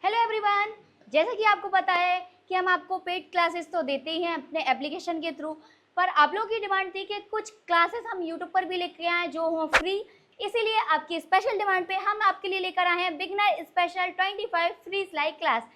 Hello everyone. जैसा कि आपको पता है कि हम आपको पेड क्लासेस तो देते ही हैं अपने एप्लीकेशन के थ्रू, पर आप लोगों की डिमांड थी कि कुछ क्लासेस हम यूट्यूब पर भी लेके आए जो हों फ्री। इसीलिए आपकी स्पेशल डिमांड पे हम आपके लिए लेकर आए हैं बिगनर स्पेशल 25 फ्री सिलाई क्लास।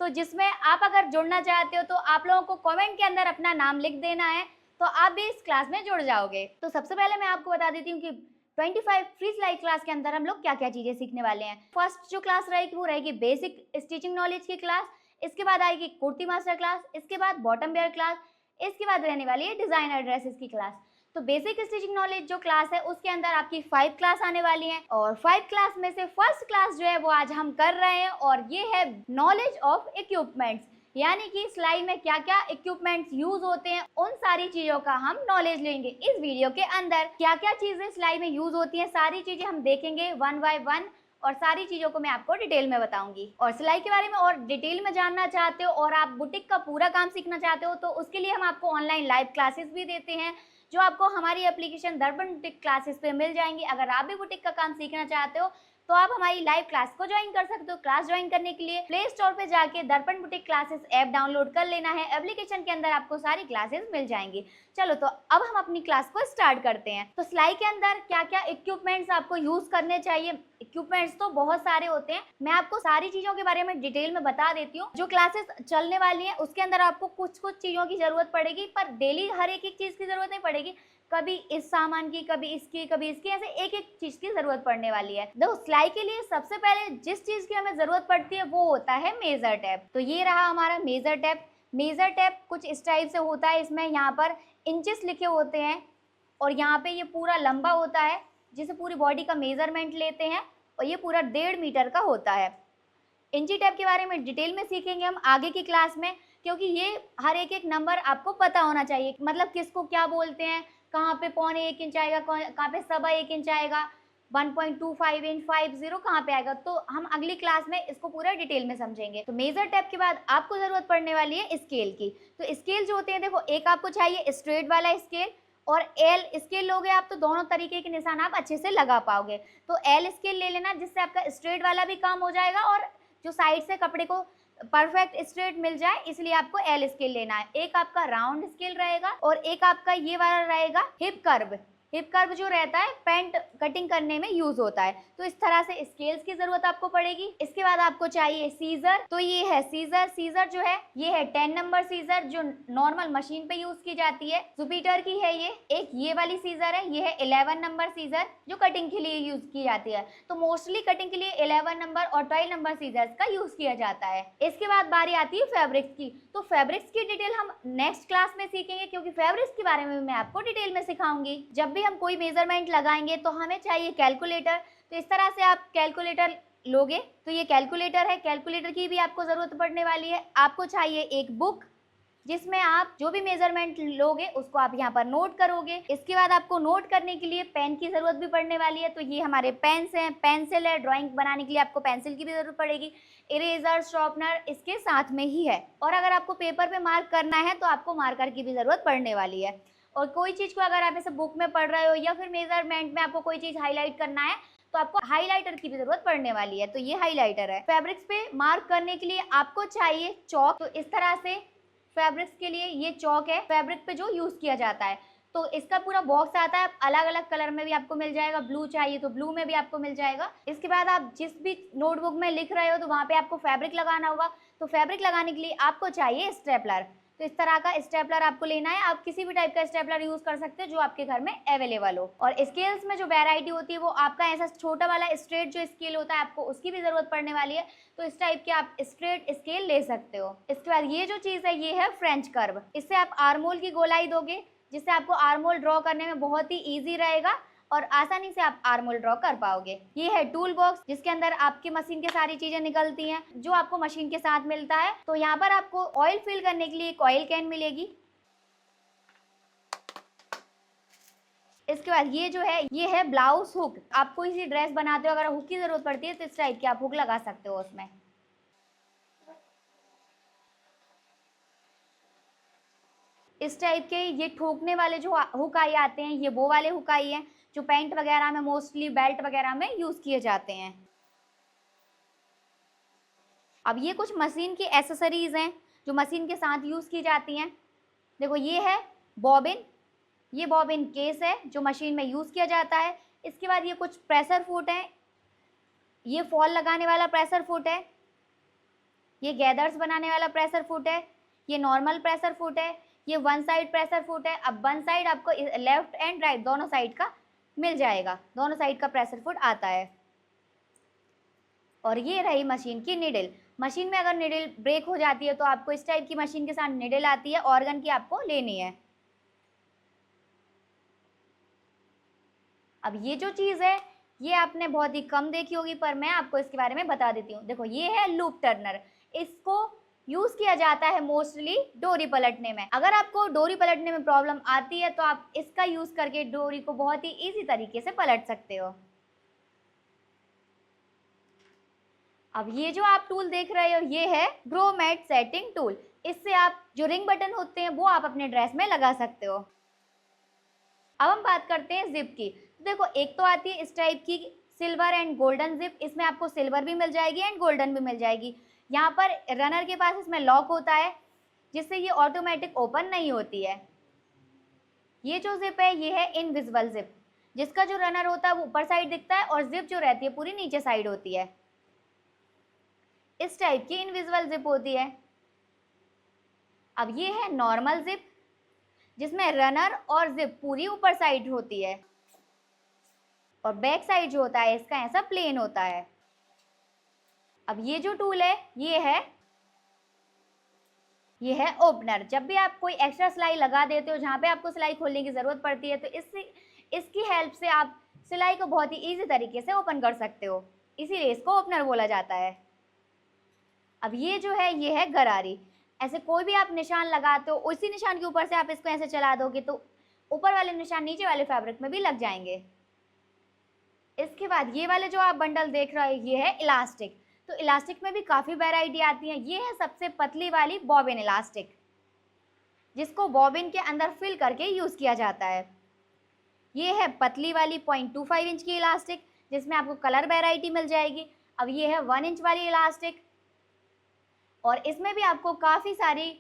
तो जिसमें आप अगर जुड़ना चाहते हो तो आप लोगों को कमेंट के अंदर अपना नाम लिख देना है, तो आप भी इस क्लास में जुड़ जाओगे। तो सबसे पहले मैं आपको बता देती हूँ कि 25 फ्री सिलाई क्लास के अंदर हम लोग क्या क्या चीजें सीखने वाले हैं। फर्स्ट जो क्लास रहेगी वो रहेगी बेसिक स्टिचिंग नॉलेज की क्लास, इसके बाद आएगी कुर्ती मास्टर क्लास, इसके बाद बॉटम वेयर क्लास, इसके बाद रहने वाली है डिजाइनर ड्रेसेस की क्लास। तो बेसिक स्टिचिंग नॉलेज जो क्लास है उसके अंदर आपकी 5 क्लास आने वाली हैं, और 5 क्लास में से फर्स्ट क्लास जो है वो आज हम कर रहे हैं, और ये है नॉलेज ऑफ इक्विपमेंट्स, यानी कि सिलाई में क्या क्या इक्विपमेंट्स यूज होते हैं उन सारी चीजों का हम नॉलेज लेंगे। इस वीडियो के अंदर क्या क्या चीजें सिलाई में यूज होती हैं सारी चीजें हम देखेंगे वन बाय वन, और सारी चीजों को मैं आपको डिटेल में बताऊंगी। और सिलाई के बारे में और डिटेल में जानना चाहते हो और आप बुटीक का पूरा काम सीखना चाहते हो तो उसके लिए हम आपको ऑनलाइन लाइव क्लासेस भी देते हैं, जो आपको हमारी एप्लीकेशन दर्पण बुटीक क्लासेस पे मिल जाएंगी। अगर आप भी बुटीक का काम सीखना चाहते हो तो आप हमारी लाइव क्लास को ज्वाइन कर सकते हो। क्लास ज्वाइन करने के लिए प्ले स्टोर पे जाके दर्पण बुटीक क्लासेस ऐप डाउनलोड कर लेना है। एप्लीकेशन के अंदर आपको सारी क्लासेस मिल जाएंगी। चलो तो अब हम अपनी क्लास को स्टार्ट करते हैं। तो सिलाई के अंदर क्या क्या इक्विपमेंट्स आपको यूज करने चाहिए। इक्विपमेंट्स तो बहुत सारे होते हैं, मैं आपको सारी चीजों के बारे में डिटेल में बता देती हूँ। जो क्लासेस चलने वाली हैं उसके अंदर आपको कुछ कुछ चीजों की जरूरत पड़ेगी, पर डेली हर एक चीज की जरूरत नहीं पड़ेगी। कभी इस सामान की, कभी इसकी, कभी इसकी, ऐसे एक एक चीज की जरूरत पड़ने वाली है। देखो सिलाई के लिए सबसे पहले जिस चीज की हमें जरूरत पड़ती है वो होता है मेजर टेप। तो ये रहा हमारा मेजर टेप। मेजर टेप कुछ इस टाइप से होता है, इसमें यहाँ पर इंचेस लिखे होते हैं और यहाँ पे ये पूरा लंबा होता है जिसे पूरी बॉडी का मेजरमेंट लेते हैं, और ये पूरा 1.5 मीटर का होता है। इंची टेप के बारे में डिटेल में सीखेंगे हम आगे की क्लास में, क्योंकि ये हर एक एक नंबर आपको पता होना चाहिए, मतलब किसको क्या बोलते हैं, कहाँ पे 1.25 इंच आएगा, कहाँ पे 1.25 इंच आएगा, 1.25 इंच, 50 कहाँ पे आएगा। तो हम अगली क्लास में इसको पूरा डिटेल में समझेंगे। तो मेजर टेप के बाद आपको जरूरत पड़ने वाली है स्केल की। तो स्केल जो होते हैं, देखो एक आपको चाहिए स्ट्रेट वाला स्केल और एल स्केल लोगे आप तो दोनों तरीके के निशान आप अच्छे से लगा पाओगे। तो एल स्केल ले लेना जिससे आपका स्ट्रेट वाला भी काम हो जाएगा और जो साइड से कपड़े को परफेक्ट स्ट्रेट मिल जाए, इसलिए आपको एल स्केल लेना है। एक आपका राउंड स्केल रहेगा और एक आपका ये वाला रहेगा हिप कर्व। हिप कर्व जो रहता है पैंट कटिंग करने में यूज होता है। तो इस तरह से स्केल्स की जरूरत आपको पड़ेगी। इसके बाद आपको चाहिए सीजर। तो ये है सीजर। सीजर जो है ये है 10 नंबर सीजर जो नॉर्मल मशीन पे यूज की जाती है, जुपिटर की है ये। एक ये वाली सीजर है, ये है 11 नंबर सीजर जो कटिंग के लिए यूज की जाती है। तो मोस्टली कटिंग के लिए 11 नंबर और 12 नंबर सीजर्स का यूज किया जाता है। इसके बाद बारी आती है फैब्रिक्स की। तो फैब्रिक्स की डिटेल हम नेक्स्ट क्लास में सीखेंगे, क्योंकि फैब्रिक्स के बारे में मैं आपको डिटेल में सिखाऊंगी। जब भी हम कोई मेजरमेंट लगाएंगे तो हमें चाहिए कैलकुलेटर। तो इस तरह से आप कैलकुलेटर लोगे। तो ये कैलकुलेटर है, कैलकुलेटर की भी आपको जरूरत पड़ने वाली है। आपको चाहिए एक बुक जिसमें आप जो भी मेजरमेंट लोगे उसको आप यहाँ पर नोट करोगे। इसके बाद आपको नोट करने के लिए पेन की जरूरत भी पड़ने वाली है। तो ये हमारे पेन्स हैं, पेंसिल है, ड्राइंग बनाने के लिए आपको पेंसिल की भी जरूरत पड़ेगी, इरेजर, शार्पनर इसके साथ में ही है। और अगर आपको पेपर पे मार्क करना है तो आपको मार्कर की भी जरूरत पड़ने वाली है। और कोई चीज को अगर आप ऐसे बुक में पढ़ रहे हो या फिर मेजरमेंट में आपको कोई चीज हाईलाइट करना है तो आपको हाइलाइटर की भी जरूरत पड़ने वाली है। तो ये हाइलाइटर है। फैब्रिक्स पे मार्क करने के लिए आपको चाहिए चौक। तो इस तरह से फैब्रिक्स के लिए ये चौक है, फैब्रिक पे जो यूज किया जाता है। तो इसका पूरा बॉक्स आता है, अलग अलग कलर में भी आपको मिल जाएगा। ब्लू चाहिए तो ब्लू में भी आपको मिल जाएगा। इसके बाद आप जिस भी नोटबुक में लिख रहे हो तो वहां पे आपको फैब्रिक लगाना होगा। तो फैब्रिक लगाने के लिए आपको चाहिए स्टेपलर। तो इस तरह का स्टेपलर आपको लेना है। आप किसी भी टाइप का स्टेपलर यूज कर सकते हो जो आपके घर में अवेलेबल हो। और स्केल्स में जो वैरायटी होती है वो आपका ऐसा छोटा वाला स्ट्रेट जो स्केल होता है आपको उसकी भी जरूरत पड़ने वाली है। तो इस टाइप के आप स्ट्रेट स्केल ले सकते हो। इसके बाद ये जो चीज है ये है फ्रेंच कर्व। इससे आप आर्मोल की गोलाई दोगे जिससे आपको आर्मोल ड्रॉ करने में बहुत ही ईजी रहेगा और आसानी से आप आर्मोल ड्रॉ कर पाओगे। ये है टूल बॉक्स जिसके अंदर आपकी मशीन के सारी चीजें निकलती हैं जो आपको मशीन के साथ मिलता है। तो यहाँ पर आपको ऑयल फिल करने के लिए एक ऑयल कैन मिलेगी। इसके बाद ये जो है ये है ब्लाउज हुक। आप कोई सी ड्रेस बनाते हो अगर हुक की जरूरत पड़ती है तो इस टाइप की आप हुक लगा सकते हो उसमें। इस टाइप के ये ठोकने वाले जो हुक आई आते हैं ये वो वाले हुक आई हैं जो पैंट वगैरह में, मोस्टली बेल्ट वगैरह में यूज किए जाते हैं। अब ये कुछ मशीन की एसेसरीज़ हैं जो मशीन के साथ यूज़ की जाती हैं। देखो ये है बॉबिन, ये बॉबिन केस है जो मशीन में यूज़ किया जाता है। इसके बाद ये कुछ प्रेशर फुट है, ये फॉल लगाने वाला प्रेशर फुट है, ये गैदर्स बनाने वाला प्रेशर फुट है, ये नॉर्मल प्रेशर फुट है, ये वन साइड प्रेशर फुट है। अब वन साइड आपको लेफ्ट एंड राइट दोनों साइड का मिल जाएगा, दोनों साइड का प्रेशर फुट आता है। और ये रही मशीन की निडल। मशीन में अगर निडल ब्रेक हो जाती है तो आपको इस टाइप की मशीन के साथ निडल आती है, ऑर्गन की आपको लेनी है। अब ये जो चीज़ है ये आपने बहुत ही कम देखी होगी, पर मैं आपको इसके बारे में बता देती हूँ। देखो ये है लूप टर्नर, इसको यूज़ किया जाता है मोस्टली डोरी पलटने में। अगर आपको डोरी पलटने में प्रॉब्लम आती है तो आप इसका यूज़ करके डोरी को बहुत ही ईजी तरीके से पलट सकते हो। अब ये जो आप टूल देख रहे हो ये है ग्रो मैट सेटिंग टूल। इससे आप जो रिंग बटन होते हैं वो आप अपने ड्रेस में लगा सकते हो। अब हम बात करते हैं जिप की। देखो एक तो आती है इस टाइप की सिल्वर एंड गोल्डन जिप, इसमें आपको सिल्वर भी मिल जाएगी एंड गोल्डन भी मिल जाएगी। यहाँ पर रनर के पास इसमें लॉक होता है जिससे ये ऑटोमेटिक ओपन नहीं होती है। ये जो जिप है ये है इनविजिबल जिप, जिसका जो रनर होता है वो ऊपर साइड दिखता है और जिप जो रहती है पूरी नीचे साइड होती है। इस टाइप की इनविजिबल जिप होती है। अब ये है नॉर्मल जिप जिसमें रनर और जिप पूरी ऊपर साइड होती है और बैक साइड जो होता है इसका ऐसा प्लेन होता है। अब ये जो टूल है ये है ओपनर। जब भी आप कोई एक्स्ट्रा सिलाई लगा देते हो जहाँ पे आपको सिलाई खोलने की ज़रूरत पड़ती है तो इसकी हेल्प से आप सिलाई को बहुत ही ईजी तरीके से ओपन कर सकते हो, इसीलिए इसको ओपनर बोला जाता है। अब ये जो है ये है गरारी। ऐसे कोई भी आप निशान लगाते हो उसी निशान के ऊपर से आप इसको ऐसे चला दोगे तो ऊपर वाले निशान नीचे वाले फैब्रिक में भी लग जाएंगे। इसके बाद ये वाले जो आप बंडल देख रहे हो ये है इलास्टिक। तो इलास्टिक में भी काफ़ी वैरायटी आती है। ये है सबसे पतली वाली बॉबिन इलास्टिक, जिसको बॉबिन के अंदर फिल करके यूज़ किया जाता है। ये है पतली वाली 0.25 इंच की इलास्टिक जिसमें आपको कलर वैरायटी मिल जाएगी। अब ये है 1 इंच वाली इलास्टिक और इसमें भी आपको काफ़ी सारी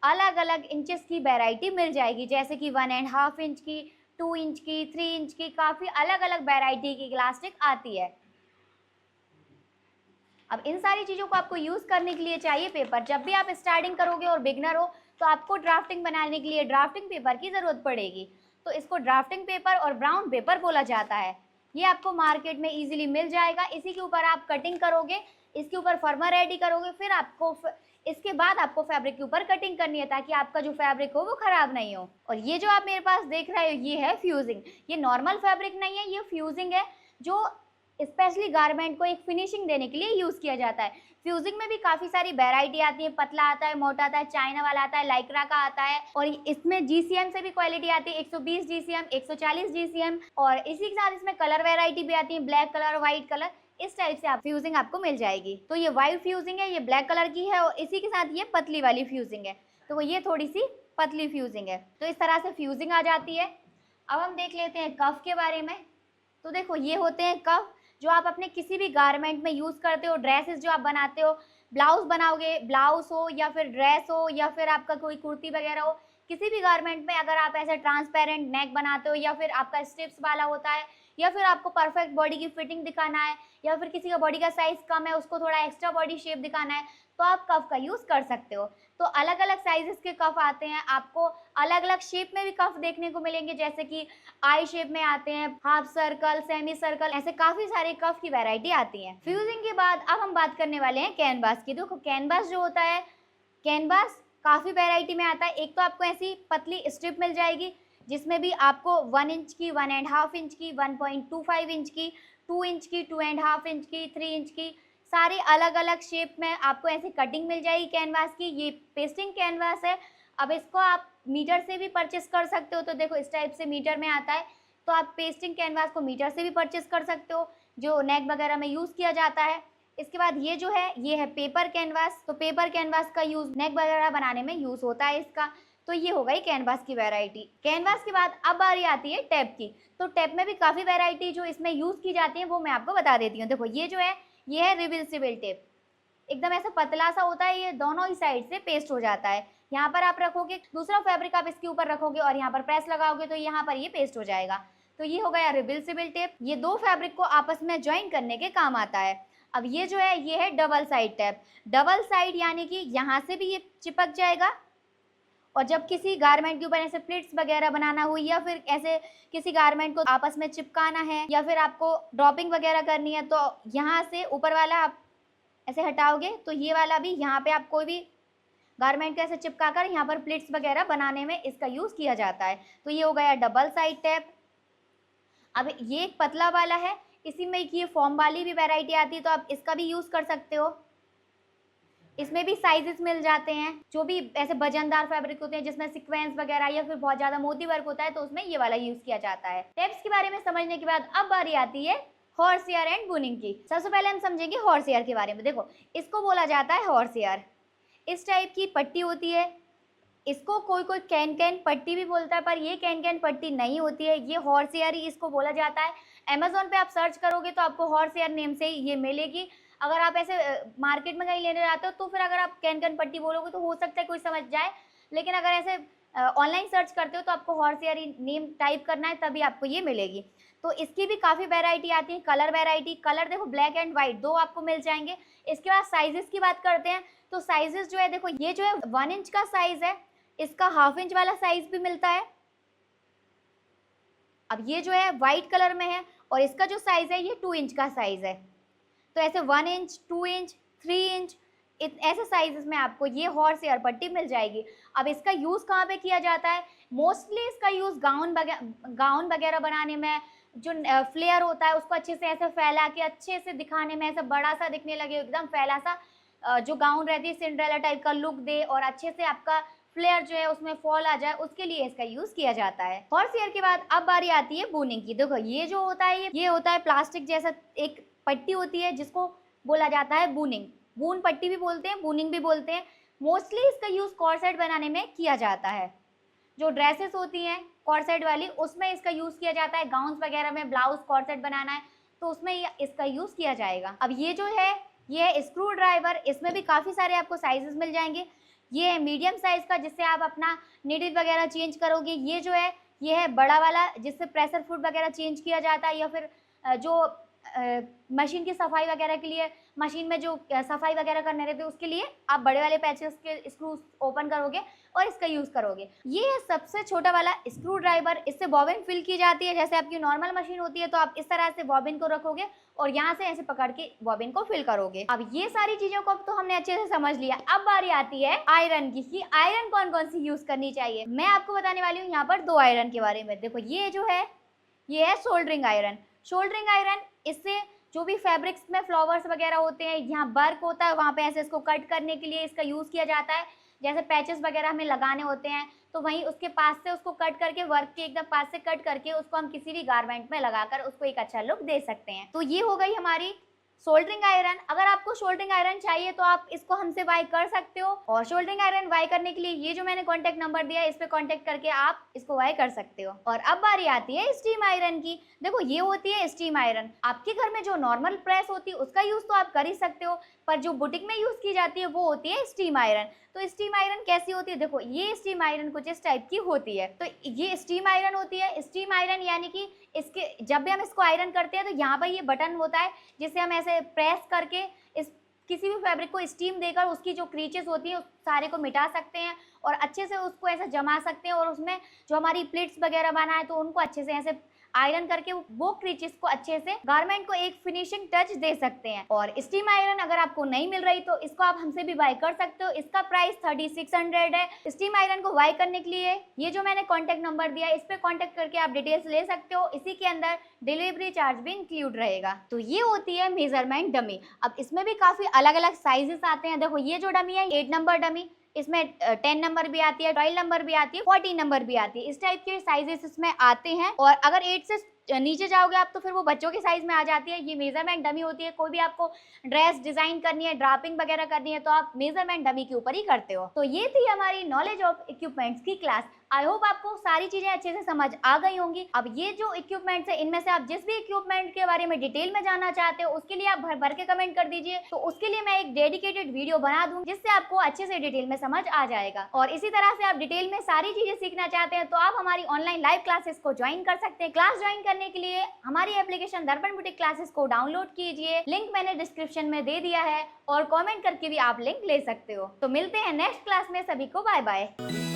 अलग अलग इंचेस की वैरायटी मिल जाएगी, जैसे कि 1.5 इंच की, 2 इंच की, 3 इंच की, काफ़ी अलग अलग वैरायटी की इलास्टिक आती है। अब इन सारी चीज़ों को आपको यूज़ करने के लिए चाहिए पेपर। जब भी आप स्टार्टिंग करोगे और बिगनर हो तो आपको ड्राफ्टिंग बनाने के लिए ड्राफ्टिंग पेपर की ज़रूरत पड़ेगी। तो इसको ड्राफ्टिंग पेपर और ब्राउन पेपर बोला जाता है। ये आपको मार्केट में ईजिली मिल जाएगा। इसी के ऊपर आप कटिंग करोगे, इसके ऊपर फर्मा रेडी करोगे, फिर आपको इसके बाद आपको फैब्रिक के ऊपर कटिंग करनी है ताकि आपका जो फैब्रिक हो वो ख़राब नहीं हो। और ये जो आप मेरे पास देख रहे हो ये है फ्यूजिंग। ये नॉर्मल फैब्रिक नहीं है, ये फ्यूजिंग है जो स्पेशली गारमेंट को एक फिनिशिंग देने के लिए यूज़ किया जाता है। फ्यूजिंग में भी काफ़ी सारी वैरायटी आती है, पतला आता है, मोटा आता है, चाइना वाला आता है, लाइक्रा का आता है और इसमें GCM से भी क्वालिटी आती है, 120 GCM, 140 GCM और इसी के साथ इसमें कलर वैरायटी भी आती है, ब्लैक कलर, व्हाइट कलर, इस टाइप से आप फ्यूजिंग आपको मिल जाएगी। तो ये वाइट फ्यूजिंग है, ये ब्लैक कलर की है और इसी के साथ ये पतली वाली फ्यूजिंग है, तो ये थोड़ी सी पतली फ्यूजिंग है। तो इस तरह से फ्यूजिंग आ जाती है। अब हम देख लेते हैं कफ के बारे में। तो देखो ये होते हैं कफ जो आप अपने किसी भी गारमेंट में यूज़ करते हो। ड्रेसेस जो आप बनाते हो, ब्लाउज बनाओगे, ब्लाउज हो या फिर ड्रेस हो या फिर आपका कोई कुर्ती वगैरह हो, किसी भी गारमेंट में अगर आप ऐसे ट्रांसपेरेंट नेक बनाते हो या फिर आपका स्ट्रिप्स वाला होता है या फिर आपको परफेक्ट बॉडी की फिटिंग दिखाना है या फिर किसी का बॉडी का साइज़ कम है उसको थोड़ा एक्स्ट्रा बॉडी शेप दिखाना है तो आप कफ का यूज़ कर सकते हो। तो अलग अलग साइजेस के कफ आते हैं, आपको अलग अलग शेप में भी कफ देखने को मिलेंगे, जैसे कि आई शेप में आते हैं, हाफ सर्कल, सेमी सर्कल, ऐसे काफ़ी सारे कफ की वैरायटी आती है। फ्यूजिंग के बाद अब हम बात करने वाले हैं कैनवास की। देखो कैनवास जो होता है, कैनवास काफ़ी वैरायटी में आता है। एक तो आपको ऐसी पतली स्ट्रिप मिल जाएगी जिसमें भी आपको 1 इंच की, 1.5 इंच की, 1.25 इंच की, 2 इंच की, 2.5 इंच की, 3 इंच की, सारी अलग अलग शेप में आपको ऐसी कटिंग मिल जाएगी कैनवास की। ये पेस्टिंग कैनवास है। अब इसको आप मीटर से भी परचेस कर सकते हो। तो देखो इस टाइप से मीटर में आता है, तो आप पेस्टिंग कैनवास को मीटर से भी परचेस कर सकते हो जो नेक वगैरह में यूज़ किया जाता है। इसके बाद ये जो है ये है पेपर कैनवास। तो पेपर कैनवास का यूज़ नेक वगैरह बनाने में यूज़ होता है इसका। तो ये हो गई कैनवास की वैरायटी। कैनवास के बाद अब बारी आती है टेप की। तो टेप में भी काफ़ी वैरायटी जो इसमें यूज़ की जाती है वो मैं आपको बता देती हूँ। देखो ये जो है ये है रिवर्सिबल टेप। एकदम ऐसा पतला सा होता है, ये दोनों ही साइड से पेस्ट हो जाता है। यहाँ पर आप रखोगे, दूसरा फैब्रिक आप इसके ऊपर रखोगे और यहाँ पर प्रेस लगाओगे तो यहाँ पर ये पेस्ट हो जाएगा। तो ये हो गया रिवर्सिबल टेप। ये दो फैब्रिक को आपस में ज्वाइन करने के काम आता है। अब ये जो है ये है double side tape. Double side यानी कि यहाँ से भी ये चिपक जाएगा, और जब किसी गारमेंट के ऊपर ऐसे प्लेट्स वगैरह बनाना हुई या फिर ऐसे किसी गारमेंट को आपस में चिपकाना है या फिर आपको ड्रॉपिंग वगैरह करनी है, तो यहाँ से ऊपर वाला आप ऐसे हटाओगे तो ये वाला भी यहाँ पे आप कोई भी गारमेंट को ऐसे चिपका कर यहाँ पर प्लेट्स वगैरह बनाने में इसका यूज़ किया जाता है। तो ये हो गया डबल साइड टेप। अब ये एक पतला वाला है, इसी में ये फॉर्म वाली भी वैरायटी आती है, तो आप इसका भी यूज़ कर सकते हो। इसमें भी साइजेस मिल जाते हैं, जो भी ऐसे वजनदार फैब्रिक होते हैं जिसमें सीक्वेंस वगैरह या फिर बहुत ज़्यादा मोती वर्क होता है, तो उसमें ये वाला यूज़ किया जाता है। टेप्स के बारे में समझने के बाद अब बारी आती है हॉर्स एयर एंड बुनिंग की। सबसे पहले हम समझेंगे हॉर्स एयर के बारे में। देखो, इसको बोला जाता है हॉर्स एयर। इस टाइप की पट्टी होती है, इसको कोई कोई कैन कैन पट्टी भी बोलता है, पर ये कैन कैन पट्टी नहीं होती है, ये हॉर्स एयर ही इसको बोला जाता है। अमेज़ॉन पे आप सर्च करोगे तो आपको हॉर्स एयर नेम से ही ये मिलेगी। अगर आप ऐसे मार्केट में कहीं लेने जाते हो तो फिर अगर आप कैन कैन पट्टी बोलोगे तो हो सकता है कोई समझ जाए, लेकिन अगर ऐसे ऑनलाइन सर्च करते हो तो आपको हॉर्स एयर नेम टाइप करना है, तभी आपको ये मिलेगी। तो इसकी भी काफ़ी वैरायटी आती है, कलर वैरायटी। कलर देखो ब्लैक एंड वाइट दो आपको मिल जाएंगे। इसके बाद साइजेस की बात करते हैं, तो साइजेस जो है देखो, ये जो है 1 इंच का साइज है, इसका हाफ इंच वाला साइज भी मिलता है। अब ये जो है वाइट कलर में है और इसका जो साइज है ये 2 इंच का साइज है। तो ऐसे 1 इंच, 2 इंच, 3 इंच ऐसे साइजेस में आपको ये हॉर्स एयर पट्टी मिल जाएगी। अब इसका यूज़ कहाँ पे किया जाता है? मोस्टली इसका यूज़ गाउन वगैरह बनाने में, जो फ्लेयर होता है उसको अच्छे से ऐसे फैला के अच्छे से दिखाने में, ऐसा बड़ा सा दिखने लगे, एकदम फैला सा जो गाउन रहती है सिंड्रेला टाइप का लुक दे और अच्छे से आपका फ्लेयर जो है उसमें फॉल आ जाए, उसके लिए इसका यूज़ किया जाता है। हॉर्स एयर के बाद अब बारी आती है बुनिंग की। देखो, ये जो होता है ये होता है प्लास्टिक जैसा एक पट्टी होती है जिसको बोला जाता है बुनिंग। बून पट्टी भी बोलते हैं, बुनिंग भी बोलते हैं। मोस्टली इसका यूज़ कॉर्सेट बनाने में किया जाता है। जो ड्रेसेस होती हैं कॉर्सेट वाली, उसमें इसका यूज़ किया जाता है। गाउन्स वगैरह में ब्लाउज कॉर्सेट बनाना है तो उसमें इसका यूज़ किया जाएगा। अब ये जो है ये है स्क्रू ड्राइवर। इसमें भी काफ़ी सारे आपको साइजेस मिल जाएंगे। ये है मीडियम साइज़ का, जिससे आप अपना नीडल वगैरह चेंज करोगे। ये जो है ये है बड़ा वाला, जिससे प्रेशर फूड वगैरह चेंज किया जाता है, या फिर जो मशीन की सफाई वगैरह के लिए, मशीन में जो सफाई वगैरह करने रहते हैं उसके लिए आप बड़े वाले पैचेस के स्क्रू ओपन करोगे और इसका यूज़ करोगे। ये है सबसे छोटा वाला स्क्रू ड्राइवर। इससे बॉबिन फिल की जाती है। जैसे आपकी नॉर्मल मशीन होती है तो आप इस तरह से बॉबिन को रखोगे और यहाँ से ऐसे पकड़ के बॉबिन को फिल करोगे। अब ये सारी चीज़ों को तो हमने अच्छे से समझ लिया। अब बारी आती है आयरन की, कि आयरन कौन कौन सी यूज़ करनी चाहिए। मैं आपको बताने वाली हूँ यहाँ पर 2 आयरन के बारे में। देखो, ये जो है ये है सोल्डरिंग आयरन। सोल्डरिंग आयरन, इससे जो भी फैब्रिक्स में फ्लावर्स वगैरह होते हैं, यहाँ वर्क होता है, वहाँ पे ऐसे इसको कट करने के लिए इसका यूज़ किया जाता है। जैसे पैचेस वगैरह हमें लगाने होते हैं तो वहीं उसके पास से उसको कट करके, वर्क के एकदम पास से कट करके उसको हम किसी भी गारमेंट में लगाकर उसको एक अच्छा लुक दे सकते हैं। तो ये हो गई हमारी सोल्डरिंग आयरन। अगर आपको सोल्डरिंग आयरन चाहिए तो आप इसको हमसे बाय कर सकते हो, और सोल्डरिंग आयरन बाय करने के लिए ये जो मैंने कॉन्टैक्ट नंबर दिया है इस पे कॉन्टैक्ट करके आप इसको बाय कर सकते हो। और अब बारी आती है स्टीम आयरन की। देखो, ये होती है स्टीम आयरन। आपके घर में जो नॉर्मल प्रेस होती है उसका यूज़ तो आप कर ही सकते हो, पर जो बुटीक में यूज़ की जाती है वो होती है स्टीम आयरन। तो स्टीम आयरन कैसी होती है? देखो, ये स्टीम आयरन कुछ इस टाइप की होती है। तो ये स्टीम आयरन होती है। स्टीम आयरन यानी कि इसके जब भी हम इसको आयरन करते हैं तो यहाँ पर ये बटन होता है जिससे हम ऐसे प्रेस करके इस किसी भी फैब्रिक को स्टीम देकर उसकी जो क्रीचेस होती हैं उस सारे को मिटा सकते हैं और अच्छे से उसको ऐसे जमा सकते हैं, और उसमें जो हमारी प्लेट्स वगैरह बनाए तो उनको अच्छे से ऐसे आयरन करके वो क्रीचेस को अच्छे से गारमेंट को एक फिनिशिंग टच दे सकते हैं। और स्टीम आयरन अगर आपको नहीं मिल रही तो इसको आप हमसे भी बाय कर सकते हो। इसका प्राइस 3600 है। स्टीम आयरन को बाय करने के लिए ये जो मैंने कॉन्टैक्ट नंबर दिया है इस पे कॉन्टैक्ट करके आप डिटेल्स ले सकते हो। इसी के अंदर डिलीवरी चार्ज भी इंक्लूड रहेगा। तो ये होती है मेजरमेंट डमी। अब इसमें भी काफी अलग अलग साइजेस आते हैं। देखो, ये जो डमी है 8 नंबर डमी, इसमें 10 नंबर भी आती है, 12 नंबर भी आती है, 14 नंबर भी आती है। इस टाइप के साइजेस इसमें आते हैं। और अगर 8 से नीचे जाओगे आप तो फिर वो बच्चों के साइज में आ जाती है। ये मेजरमेंट डमी होती है। कोई भी आपको ड्रेस डिजाइन करनी है, ड्रापिंग वगैरह करनी है तो आप मेजरमेंट डमी के ऊपर ही करते हो। तो ये थी हमारी नॉलेज ऑफ इक्विपमेंट्स की क्लास। आई होप आपको सारी चीजें अच्छे से समझ आ गई होंगी। अब ये जो इक्विपमेंट्स है इनमें से आप जिस भी इक्विपमेंट के बारे में डिटेल में जानना चाहते हो उसके लिए आप भर भर के कमेंट कर दीजिए, तो उसके लिए मैं एक डेडिकेटेड वीडियो बना दूं जिससे आपको अच्छे से डिटेल में समझ आ जाएगा। और इसी तरह से आप डिटेल में सारी चीजें सीखना चाहते हैं तो आप हमारी ऑनलाइन लाइव क्लासेस को ज्वाइन कर सकते हैं। क्लास ज्वाइन करने के लिए हमारी एप्लीकेशन दर्पण बुटीक क्लासेस को डाउनलोड कीजिए, लिंक मैंने डिस्क्रिप्शन में दे दिया है, और कमेंट करके भी आप लिंक ले सकते हो। तो मिलते हैं नेक्स्ट क्लास में, सभी को बाय बाय।